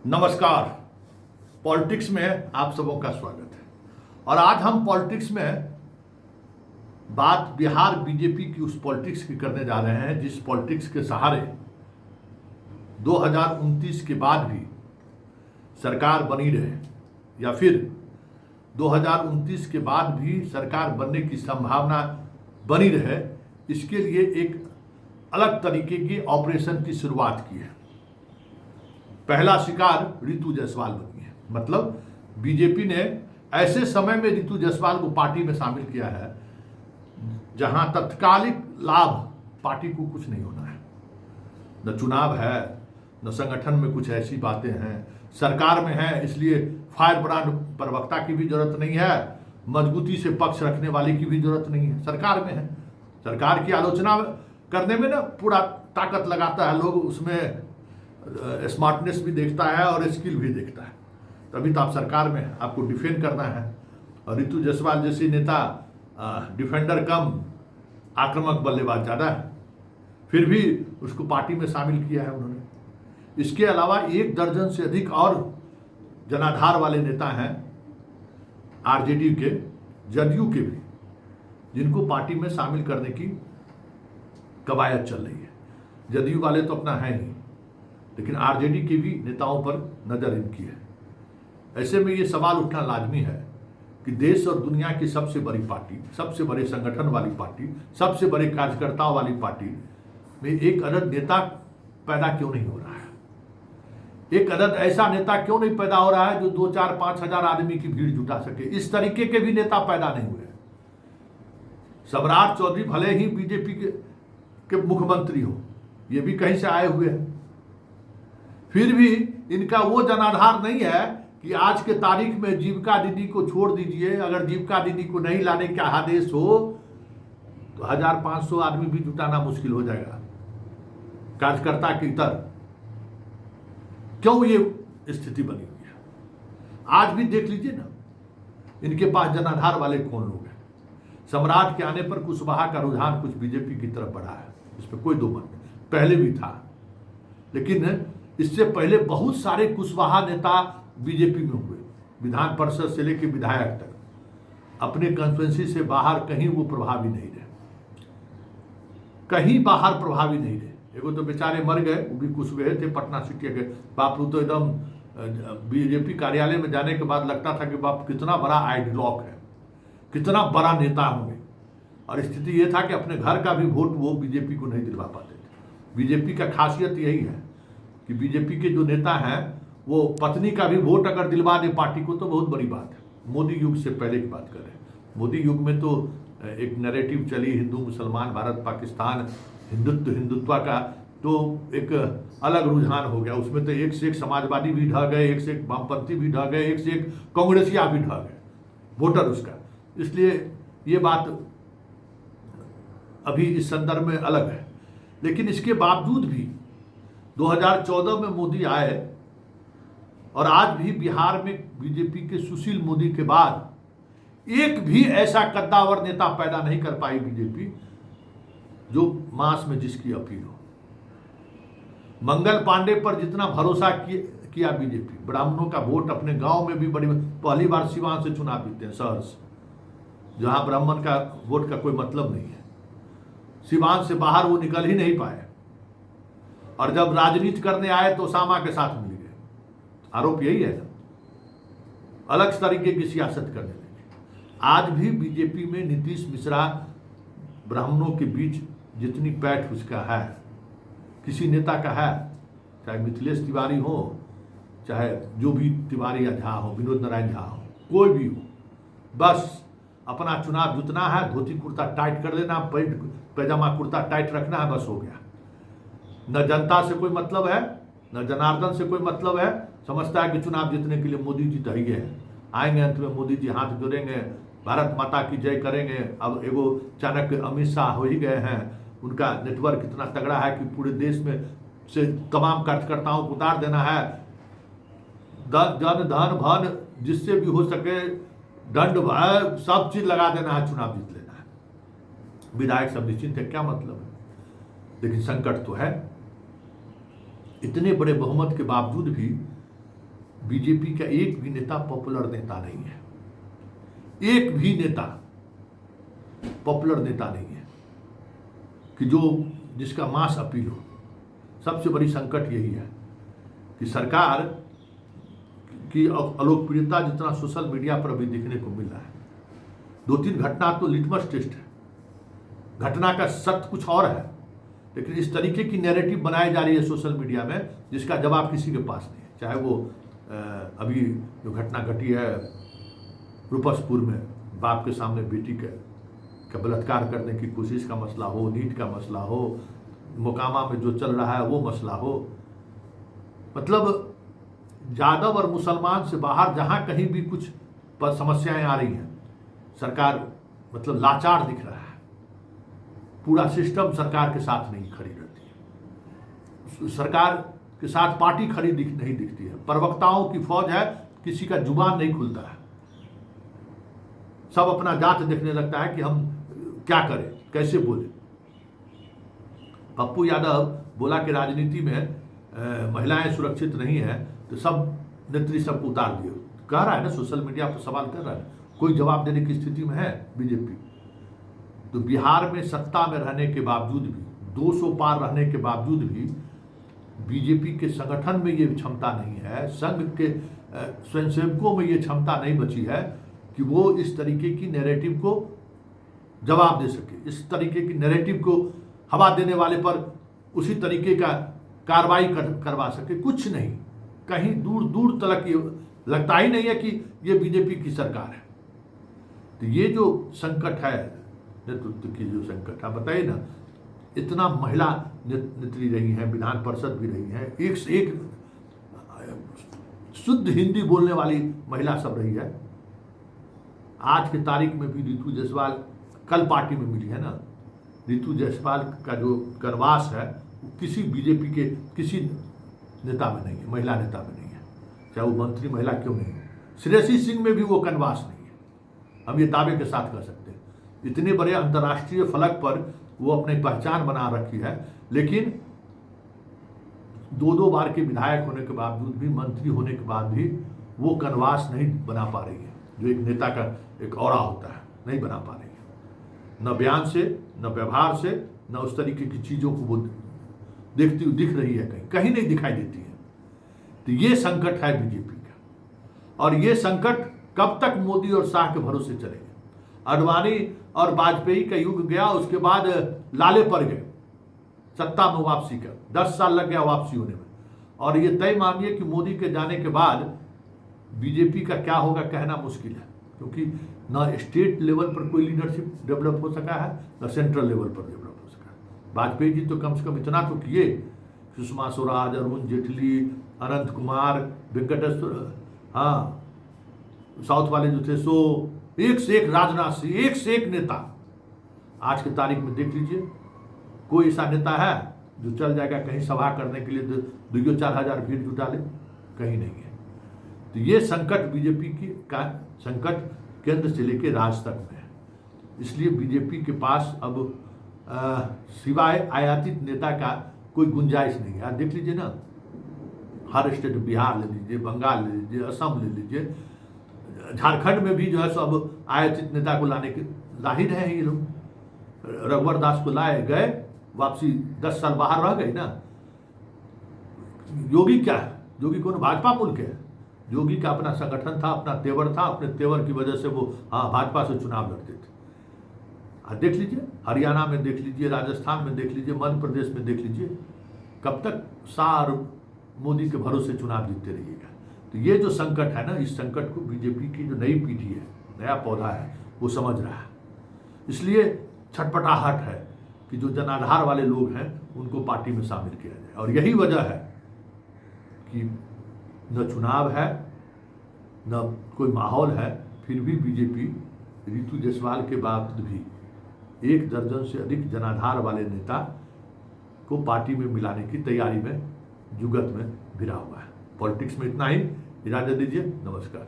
नमस्कार। पॉलिटिक्स में आप सबों का स्वागत है। और आज हम पॉलिटिक्स में बात बिहार बीजेपी की उस पॉलिटिक्स की करने जा रहे हैं जिस पॉलिटिक्स के सहारे 2029 के बाद भी सरकार बनी रहे या फिर 2029 के बाद भी सरकार बनने की संभावना बनी रहे। इसके लिए एक अलग तरीके की ऑपरेशन की शुरुआत की है। पहला शिकार रितु जायसवाल बनी है। मतलब बीजेपी ने ऐसे समय में रितु जायसवाल को पार्टी में शामिल किया है जहां तत्कालिक लाभ पार्टी को कुछ नहीं होना है। न चुनाव है, न संगठन में कुछ ऐसी बातें हैं, सरकार में है इसलिए फायर ब्रांड प्रवक्ता की भी जरूरत नहीं है, मजबूती से पक्ष रखने वाले की भी जरूरत नहीं है। सरकार में है, सरकार की आलोचना करने में ना पूरा ताकत लगाता है लोग, उसमें स्मार्टनेस भी देखता है और स्किल भी देखता है। तभी तो आप सरकार में, आपको डिफेंड करना है। और रितु जायसवाल जैसी नेता डिफेंडर कम आक्रामक बल्लेबाज ज़्यादा है, फिर भी उसको पार्टी में शामिल किया है उन्होंने। इसके अलावा 1 दर्जन से अधिक और जनाधार वाले नेता हैं आरजेडी के, जदयू के भी, जिनको पार्टी में शामिल करने की कवायद चल रही है। जदयू वाले तो अपना है ही, लेकिन आरजेडी के भी नेताओं पर नजर इनकी है। ऐसे में ये सवाल उठना लाजमी है कि देश और दुनिया की सबसे बड़ी पार्टी, सबसे बड़े संगठन वाली पार्टी, सबसे बड़े कार्यकर्ताओं वाली पार्टी में एक अदद नेता पैदा क्यों नहीं हो रहा है? एक अदद ऐसा नेता क्यों नहीं पैदा हो रहा है जो 2, 4, 5 हजार आदमी की भीड़ जुटा सके? इस तरीके के भी नेता पैदा नहीं हुए। सम्राट चौधरी भले ही बीजेपी के मुख्यमंत्री हो, ये भी कहीं से आए हुए हैं, फिर भी इनका वो जनाधार नहीं है कि आज के तारीख में जीविका दीदी को छोड़ दीजिए, अगर जीविका दीदी को नहीं लाने का आदेश हो तो 1500 आदमी भी जुटाना मुश्किल हो जाएगा कार्यकर्ता की तरह। क्यों ये स्थिति बनी हुई है? आज भी देख लीजिए ना, इनके पास जनाधार वाले कौन लोग हैं। सम्राट के आने पर कुशवाहा का रुझान कुछ बीजेपी की तरफ बढ़ा है, इस पर कोई दो मत नहीं, पहले भी था। लेकिन इससे पहले बहुत सारे कुशवाहा नेता बीजेपी में हुए, विधान परिषद से लेकर विधायक तक। अपने कॉन्स्टिट्यूएंसी से बाहर कहीं वो प्रभावी नहीं रहे, कहीं बाहर प्रभावी नहीं रहे। एगो तो बेचारे मर गए, वो भी कुशवाहे थे, पटना सिटी के बापू। तो एकदम बीजेपी कार्यालय में जाने के बाद लगता था कि बाप कितना बड़ा आइडियलॉग है, कितना बड़ा नेता होंगे। और स्थिति ये था कि अपने घर का भी वोट वो बीजेपी को नहीं दिलवा पाते थे। बीजेपी का खासियत यही है कि बीजेपी के जो नेता हैं वो पत्नी का भी वोट अगर दिलवा दे पार्टी को तो बहुत बड़ी बात है। मोदी युग से पहले की बात करें, मोदी युग में तो एक नैरेटिव चली हिंदू मुसलमान, भारत पाकिस्तान, हिंदुत्व का, तो एक अलग रुझान हो गया। उसमें तो एक से एक समाजवादी भी ढह गए, एक से एक वामपंथी भी ढह गए, एक से एक कांग्रेसिया भी ढह गए वोटर उसका। इसलिए ये बात अभी इस संदर्भ में अलग है। लेकिन इसके बावजूद भी 2014 में मोदी आए और आज भी बिहार में बीजेपी के सुशील मोदी के बाद एक भी ऐसा कद्दावर नेता पैदा नहीं कर पाई बीजेपी जो मास में जिसकी अपील हो। मंगल पांडे पर जितना भरोसा किया बीजेपी, ब्राह्मणों का वोट अपने गांव में भी बड़ी, पहली बार सिवान से चुनाव जीते हैं, शहर से, जहां ब्राह्मण का वोट का कोई मतलब नहीं है। सिवान से बाहर वो निकल ही नहीं पाए, और जब राजनीति करने आए तो ओसामा के साथ मिल गए। आरोप यही है ना, अलग तरीके की सियासत करने लगे। आज भी बीजेपी में नीतीश मिश्रा ब्राह्मणों के बीच जितनी पैठ उसका है, किसी नेता का है, चाहे मिथिलेश तिवारी हो, चाहे जो भी तिवारी या झा हो, विनोद नारायण झा हो, कोई भी हो, बस अपना चुनाव जीतना है, धोती कुर्ता टाइट कर लेना, पैंट पैजामा कुर्ता टाइट रखना है, बस हो गया। न जनता से कोई मतलब है, न जनार्दन से कोई मतलब है। समझता है कि चुनाव जीतने के लिए मोदी जी तो ही है, आएंगे अंत में मोदी जी हाथ जोड़ेंगे, भारत माता की जय करेंगे। अब एगो चाणक्य अमित शाह हो ही गए हैं, उनका नेटवर्क इतना तगड़ा है कि पूरे देश में से तमाम कार्यकर्ताओं को उतार देना है। जन धन भन जिससे भी हो सके, दंड भय सब चीज लगा देना है, चुनाव जीत लेना है। विधायक सब निश्चिंत है, क्या मतलब है? लेकिन संकट तो है। इतने बड़े बहुमत के बावजूद भी बीजेपी का एक भी नेता पॉपुलर नेता नहीं है, एक भी नेता पॉपुलर नेता नहीं है कि जिसका मास अपील हो। सबसे बड़ी संकट यही है कि सरकार की अलोकप्रियता जितना सोशल मीडिया पर अभी देखने को मिल रहा है, 2-3 घटना तो लिटमस टेस्ट है, घटना का सत्य कुछ और है, लेकिन इस तरीके की नैरेटिव बनाई जा रही है सोशल मीडिया में जिसका जवाब किसी के पास नहीं है। चाहे वो अभी जो घटना घटी है रूपसपुर में, बाप के सामने बेटी का बलात्कार करने की कोशिश का मसला हो, नीट का मसला हो, मोकामा में जो चल रहा है वो मसला हो, मतलब यादव और मुसलमान से बाहर जहाँ कहीं भी कुछ समस्याएं आ रही हैं, सरकार मतलब लाचार दिख रहा है। पूरा सिस्टम सरकार के साथ नहीं खड़ी रहती है, सरकार के साथ पार्टी खड़ी नहीं दिखती है, प्रवक्ताओं की फौज है, किसी का जुबान नहीं खुलता है, सब अपना जात देखने लगता है कि हम क्या करें, कैसे बोले। पप्पू यादव बोला कि राजनीति में महिलाएं सुरक्षित नहीं है, तो सब नेत्री सबको उतार दिए, कह रहा है ना, सोशल मीडिया पर सवाल कर रहा है, कोई जवाब देने की स्थिति में है बीजेपी। तो बिहार में सत्ता में रहने के बावजूद भी, 200 पार रहने के बावजूद भी बीजेपी के संगठन में ये क्षमता नहीं है, संघ के स्वयंसेवकों में ये क्षमता नहीं बची है कि वो इस तरीके की नैरेटिव को जवाब दे सके, इस तरीके की नैरेटिव को हवा देने वाले पर उसी तरीके का कार्रवाई करवा सके। कुछ नहीं, कहीं दूर दूर तक ये लगता ही नहीं है कि ये बीजेपी की सरकार है। तो ये जो संकट है, नेतृत्व की जो संकट है, बताइए ना, इतना महिला नेत्री रही हैं, विधान परिषद भी रही हैं, एक से एक शुद्ध हिंदी बोलने वाली महिला सब रही है। आज की तारीख में भी रितु जायसवाल कल पार्टी में मिली है ना, रितु जायसवाल का जो करवास है वो किसी बीजेपी के किसी नेता में नहीं है, महिला नेता में नहीं है, चाहे वो मंत्री महिला क्यों नहीं है। श्रेयसी सिंह में भी वो कनवास नहीं है, हम ये दावे के साथ कह सकते हैं। इतने बड़े अंतर्राष्ट्रीय फलक पर वो अपनी पहचान बना रखी है, लेकिन 2-2 बार के विधायक होने के बावजूद भी, मंत्री होने के बाद भी वो कनवास नहीं बना पा रही है, जो एक नेता का एक ऑरा होता है, नहीं बना पा रही है, न बयान से, न व्यवहार से, न उस तरीके की चीज़ों को वो देखती दिख रही है, कहीं नहीं दिखाई देती है। तो ये संकट है बीजेपी का, और ये संकट कब तक मोदी और शाह के भरोसे चलेगा। अडवाणी और वाजपेयी का युग गया, उसके बाद लाले पड़ गए सत्ता में वापसी का, 10 साल लग गया वापसी होने में, और ये तय मानिए कि मोदी के जाने के बाद बीजेपी का क्या होगा कहना मुश्किल है, क्योंकि न स्टेट लेवल पर कोई लीडरशिप डेवलप हो सका है, न सेंट्रल लेवल पर डेवलप हो सका है। वाजपेयी जी तो कम से कम इतना तो किए, सुषमा स्वराज, अरुण जेटली, अनंत कुमार, वेंकटेश्वर, हाँ साउथ वाले जो थे, सो एक से एक राजनाथ सिंह, एक से एक नेता। आज की तारीख में देख लीजिए, कोई ऐसा नेता है जो चल जाएगा कहीं सभा करने के लिए 2-4 हजार भीड़ जुटा ले, कहीं नहीं है। तो ये संकट बीजेपी की का संकट केंद्र से लेकर राज्य तक में है। इसलिए बीजेपी के पास अब सिवाय आयातित नेता का कोई गुंजाइश नहीं है। आप देख लीजिए ना, हर स्टेट, बिहार ले लीजिए, बंगाल ले लीजिए, असम ले लीजिए, झारखंड में भी जो है सो अब आयातित नेता को लाने के ला ही रहे हैं ये लोग। रघुवर दास को लाए गए, वापसी 10 साल बाहर रह गए ना। योगी क्या है, योगी कौन, भाजपा मुल्क है। योगी का अपना संगठन था, अपना तेवर था, अपने तेवर की वजह से वो भाजपा से चुनाव लड़ते थे। देख लीजिए, हरियाणा में देख लीजिए, राजस्थान में देख लीजिए, मध्य प्रदेश में देख लीजिए, कब तक शाह और मोदी के भरोसे चुनाव जीतते रहिएगा। तो ये जो संकट है ना, इस संकट को बीजेपी की जो नई पीढ़ी है, नया पौधा है, वो समझ रहा है। इसलिए छटपटाहट है कि जो जनाधार वाले लोग हैं उनको पार्टी में शामिल किया जाए, और यही वजह है कि न चुनाव है, न कोई माहौल है, फिर भी बीजेपी रितु जायसवाल के बावजूद भी 1 दर्जन से अधिक जनाधार वाले नेता को पार्टी में मिलाने की तैयारी में, जुगत में भिड़ा हुआ है। पॉलिटिक्स में इतना ही, इजाजत दीजिए, नमस्कार।